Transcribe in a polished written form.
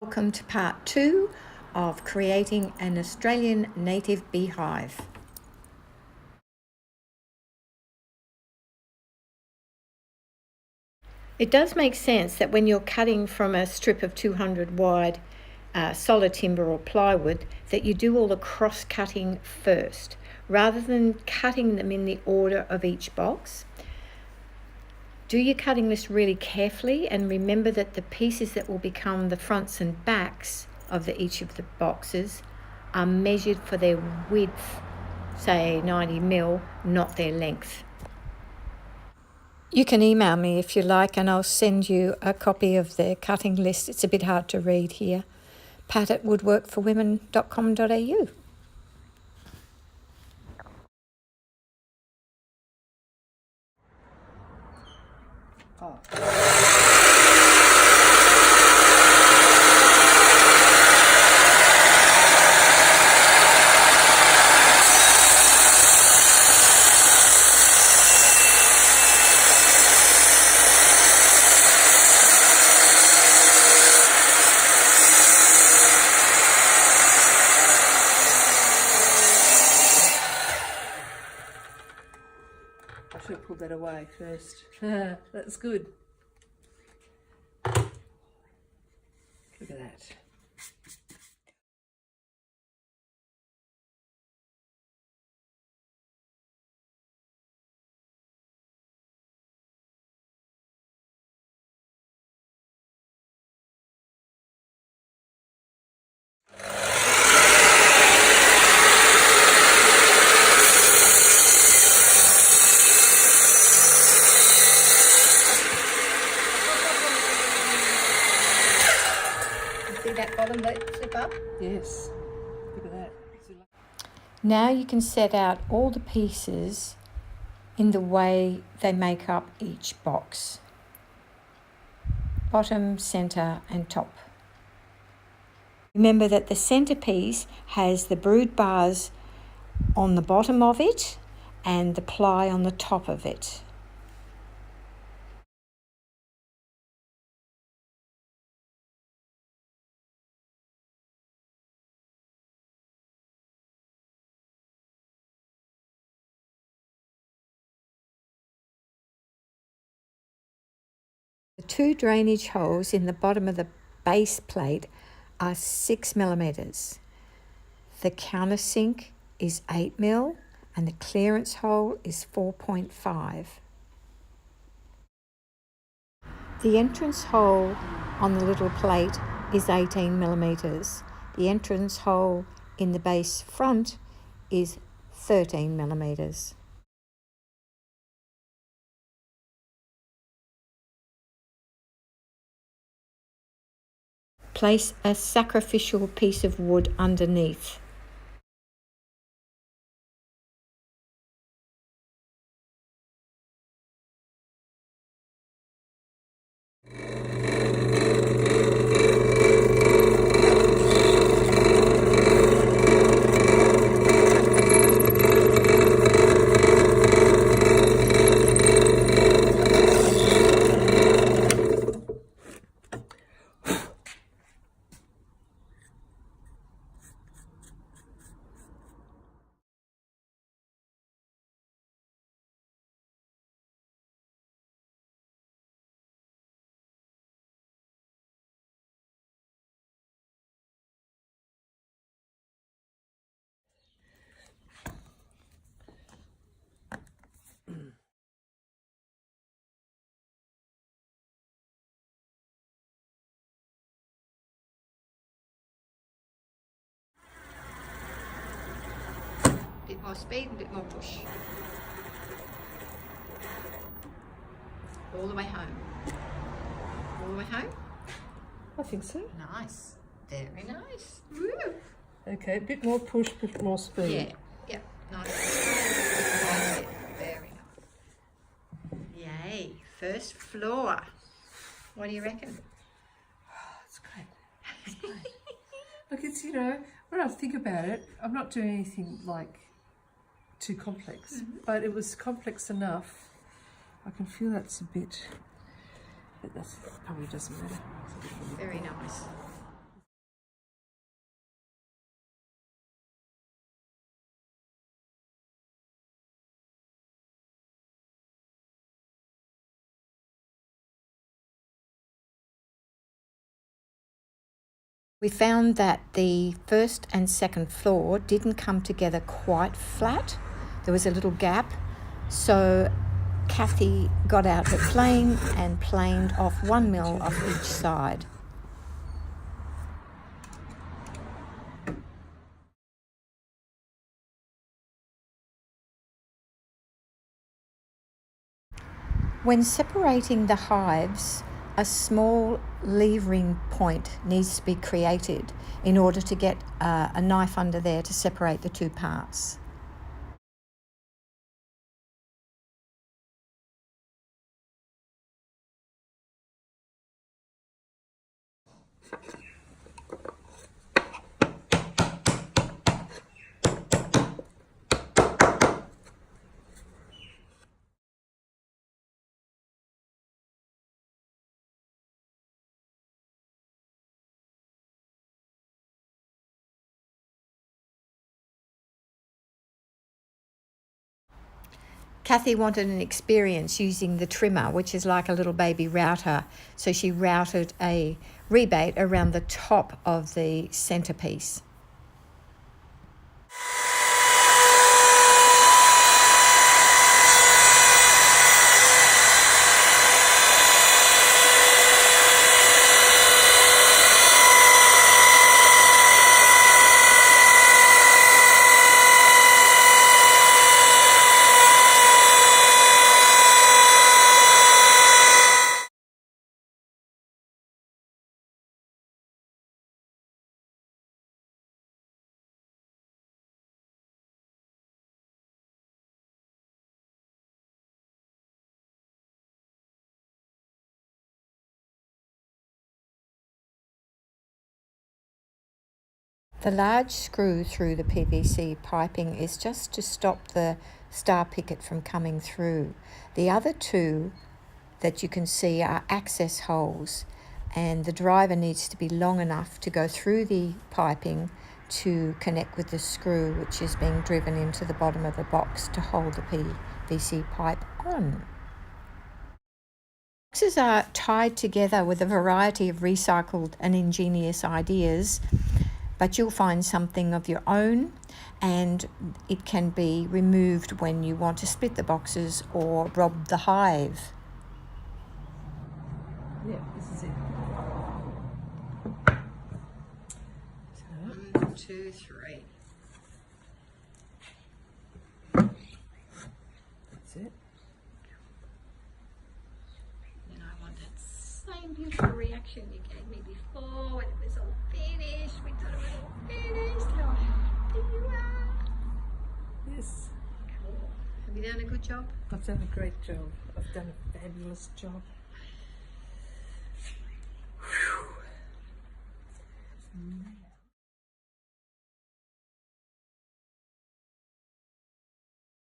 Welcome to part 2 of creating an Australian native beehive. It does make sense that when you're cutting from a strip of 200 wide solid timber or plywood that you do all the cross-cutting first rather than cutting them in the order of each box. Do your cutting list really carefully and remember that the pieces that will become the fronts and backs of each of the boxes are measured for their width, say 90 mil, not their length. You can email me if you like and I'll send you a copy of the cutting list. It's a bit hard to read here. pat@woodworkforwomen.com.au. I should have pulled that away first. That's good. Look at that. See that bottom slip up? Yes. Look at that. Now you can set out all the pieces in the way they make up each box. Bottom, centre and top. Remember that the centrepiece has the brood bars on the bottom of it and the ply on the top of it. The two drainage holes in the bottom of the base plate are 6 millimeters. The countersink is 8 mil and the clearance hole is 4.5. The entrance hole on the little plate is 18 millimeters. The entrance hole in the base front is 13 millimeters. Place a sacrificial piece of wood underneath. Bit more speed and a bit more push. All the way home. All the way home? I think so. Nice. Very nice. Woo. Okay, a bit more push, a bit more speed. Yeah. Nice. Very nice. Yay. First floor. What do you reckon? It's great. It's great. Look, it's, when I think about it, I'm not doing anything like too complex, but it was complex enough. I can feel that's a bit, but that probably doesn't matter. Very nice. We found that the first and second floor didn't come together quite flat. There was a little gap. So Kathy got out her plane and planed off 1 mil off each side. When separating the hives, a small levering point needs to be created in order to get a knife under there to separate the two parts. Kathy wanted an experience using the trimmer, which is like a little baby router. So she routed a rebate around the top of the centerpiece. The large screw through the PVC piping is just to stop the star picket from coming through. The other two that you can see are access holes, and the driver needs to be long enough to go through the piping to connect with the screw, which is being driven into the bottom of the box to hold the PVC pipe on. Boxes are tied together with a variety of recycled and ingenious ideas, but you'll find something of your own, and it can be removed when you want to split the boxes or rob the hive. Yeah, this is it. 1, 2, 3. That's it. And I want that same beautiful reaction you gave me before when it was all finished. We thought it was all finished. How happy you are. Yes. Cool. Have you done a good job? I've done a great job. I've done a fabulous job.